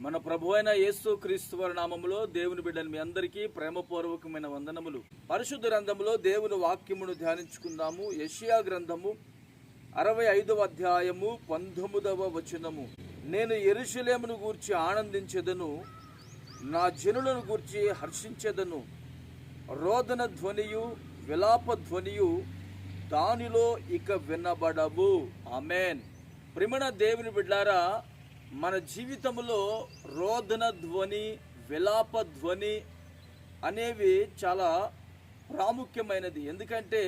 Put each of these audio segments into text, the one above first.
మన ప్రభు అయిన యేసు క్రీస్తు వారి నామములో దేవుని బిడ్డలు మీ అందరికీ ప్రేమపూర్వకమైన వందనములు. పరిశుద్ధ గ్రంథములో దేవుని వాక్యమును ధ్యానించుకుందాము. యెషయా గ్రంథము 65వ అధ్యాయము 19వ వచనము. నేను యెరూషలేమును గూర్చి ఆనందించెదను, నా జనులను గూర్చి హర్షించెదను. రోదన ధ్వనియు విలాప ధ్వనియు దానిలో ఇక వినబడవు. ఆమేన్. ప్రియమైన దేవుని బిడ్డలారా, మన జీవితంలో రోదన ధ్వని, విలాప ధ్వని అనేవి చాలా ప్రాముఖ్యమైనది. ఎందుకంటే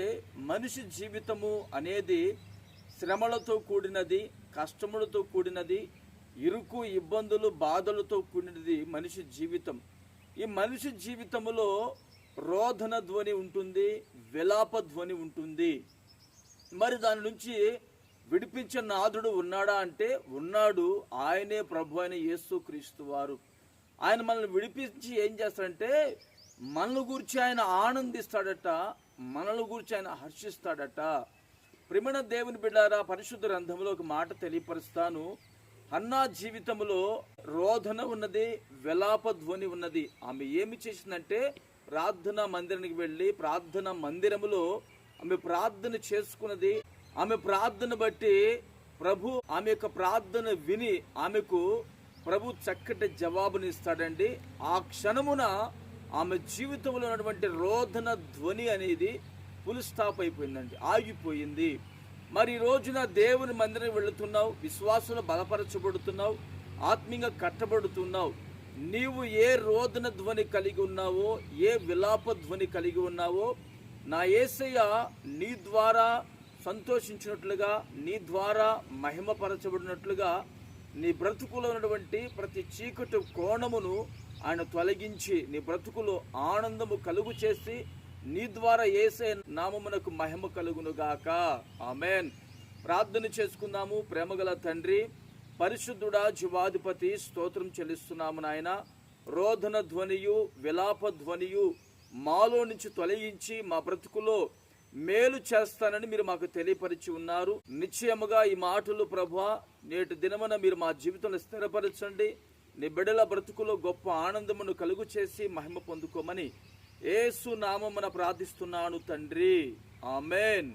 మనిషి జీవితము అనేది శ్రమలతో కూడినది, కష్టములతో కూడినది, ఇరుకు ఇబ్బందులు బాధలతో కూడినది మనిషి జీవితం. ఈ మనిషి జీవితంలో రోదన ధ్వని ఉంటుంది, విలాప ధ్వని ఉంటుంది. మరి దాని నుంచి విడిపించే నాథుడు ఉన్నాడా అంటే ఉన్నాడు. ఆయనే ప్రభు అయిన యేసు క్రీస్తు వారు. ఆయన మనల్ని విడిపించి ఏం చేస్తాడంటే మనల్ని గురించి ఆయన ఆనందిస్తాడట, మనల్ని గురించి ఆయన హర్షిస్తాడట. ప్రియమైన దేవుని బిడ్డారా, పరిశుద్ధ గ్రంథంలో ఒక మాట తెలియపరుస్తాను. హన్నా జీవితంలో రోదన ఉన్నది, విలాప ధ్వని ఉన్నది. ఆమె ఏమి చేసిందంటే ప్రార్థనా మందిరానికి వెళ్ళి ప్రార్థనా మందిరములో ఆమె ప్రార్థన చేసుకున్నది. ఆమె ప్రార్థన బట్టి ప్రభు ఆమె యొక్క ప్రార్థన విని ఆమెకు ప్రభు చక్కటి జవాబునిస్తాడండి. ఆ క్షణమున ఆమె జీవితంలో ఉన్నటువంటి రోదన ధ్వని అనేది ఫుల్ స్టాప్ అయిపోయిందండి, ఆగిపోయింది. మరి ఈ రోజున దేవుని మందిరం వెళుతున్నావు, విశ్వాసంలో బలపరచబడుతున్నావు, ఆత్మీయంగా కట్టబడుతున్నావు. నీవు ఏ రోదన ధ్వని కలిగి ఉన్నావో, ఏ విలాప ధ్వని కలిగి ఉన్నావో, నా యేసయ్య నీ ద్వారా సంతోషించినట్లుగా, నీ ద్వారా మహిమపరచబడినట్లుగా నీ బ్రతుకులో ఉన్నటువంటి ప్రతి చీకటి కోణమును ఆయన తొలగించి నీ బ్రతుకులో ఆనందము కలుగు చేసి నీ ద్వారా యేసయ్య నామమునకు మహిమ కలుగునుగాక. ఆమేన్. ప్రార్థన చేసుకుందాము. ప్రేమగల తండ్రి, పరిశుద్ధుడా, జీవాధిపతి, స్తోత్రం చెల్లిస్తున్నాము నాయన. రోదన ధ్వనియు విలాప ధ్వనియు మాలో నుంచి తొలగించి మా బ్రతుకులో మేలు చేస్తానని మీరు మాకు తెలియపరిచి ఉన్నారు. నిశ్చయముగా ఈ మాటలు ప్రభువా నేటి దినమున మీరు మా జీవితంలో స్థిరపరచండి. నీ బిడ్డల బ్రతుకులో గొప్ప ఆనందమును కలుగు చేసి మహిమ పొందుకోమని యేసు నామమున ప్రార్థిస్తున్నాను తండ్రి. ఆమేన్.